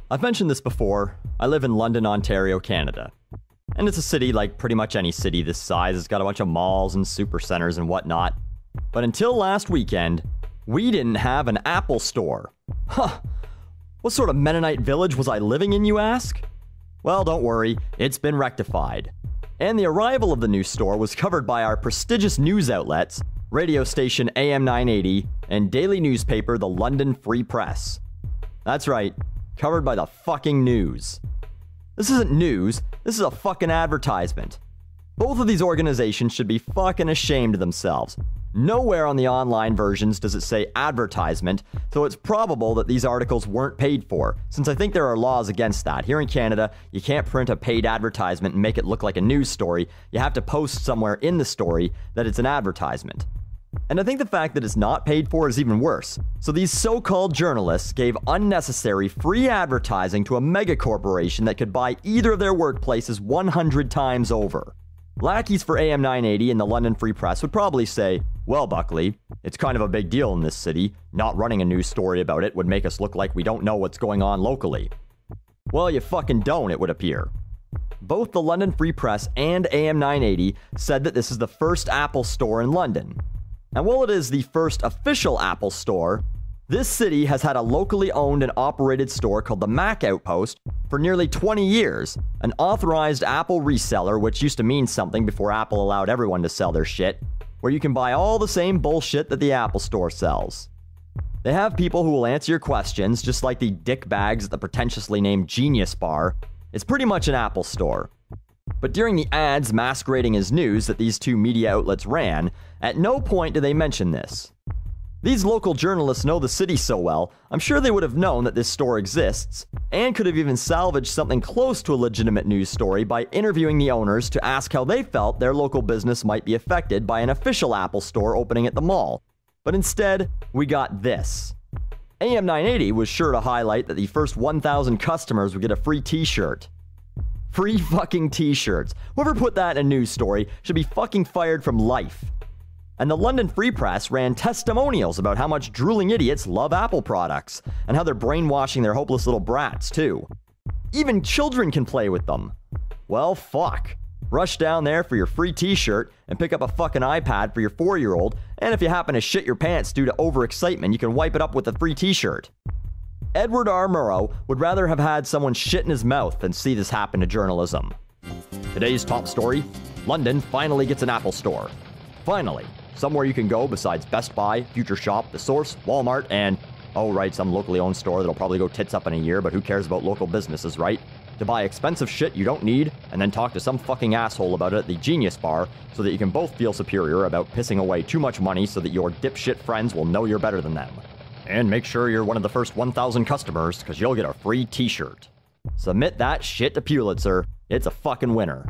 I've mentioned this before, I live in London, Ontario, Canada. And it's a city like pretty much any city this size. It's got a bunch of malls and supercenters and whatnot. But until last weekend, we didn't have an Apple store. Huh. What sort of Mennonite village was I living in, you ask? Well, don't worry, it's been rectified. And the arrival of the new store was covered by our prestigious news outlets, radio station AM 980, and daily newspaper the London Free Press. That's right, covered by the fucking news. This isn't news, this is a fucking advertisement. Both of these organizations should be fucking ashamed of themselves. Nowhere on the online versions does it say advertisement, so it's probable that these articles weren't paid for, since I think there are laws against that. Here in Canada, you can't print a paid advertisement and make it look like a news story. You have to post somewhere in the story that it's an advertisement. And I think the fact that it's not paid for is even worse. So these so-called journalists gave unnecessary free advertising to a megacorporation that could buy either of their workplaces 100 times over. Lackeys for AM 980 and the London Free Press would probably say, well, Buckley, it's kind of a big deal in this city. Not running a news story about it would make us look like we don't know what's going on locally. Well, you fucking don't, it would appear. Both the London Free Press and AM 980 said that this is the first Apple store in London. And while it is the first official Apple store, this city has had a locally owned and operated store called the Mac Outpost for nearly 20 years, an authorized Apple reseller, which used to mean something before Apple allowed everyone to sell their shit, where you can buy all the same bullshit that the Apple Store sells. They have people who will answer your questions, just like the dick bags at the pretentiously named Genius Bar. It's pretty much an Apple Store. But during the ads masquerading as news that these two media outlets ran, at no point do they mention this. These local journalists know the city so well, I'm sure they would have known that this store exists, and could have even salvaged something close to a legitimate news story by interviewing the owners to ask how they felt their local business might be affected by an official Apple store opening at the mall. But instead, we got this. AM 980 was sure to highlight that the first 1,000 customers would get a free t-shirt. Free fucking t-shirts. Whoever put that in a news story should be fucking fired from life. And the London Free Press ran testimonials about how much drooling idiots love Apple products, and how they're brainwashing their hopeless little brats, too. Even children can play with them. Well, fuck. Rush down there for your free t-shirt, and pick up a fucking iPad for your 4-year-old, and if you happen to shit your pants due to overexcitement, you can wipe it up with a free t-shirt. Edward R. Murrow would rather have had someone shit in his mouth than see this happen to journalism. Today's top story: London finally gets an Apple store. Finally. Somewhere you can go besides Best Buy, Future Shop, The Source, Walmart, and, oh right, some locally owned store that'll probably go tits up in a year, but who cares about local businesses, right? To buy expensive shit you don't need, and then talk to some fucking asshole about it at the Genius Bar, so that you can both feel superior about pissing away too much money so that your dipshit friends will know you're better than them. And make sure you're one of the first 1,000 customers, because you'll get a free t-shirt. Submit that shit to Pulitzer. It's a fucking winner.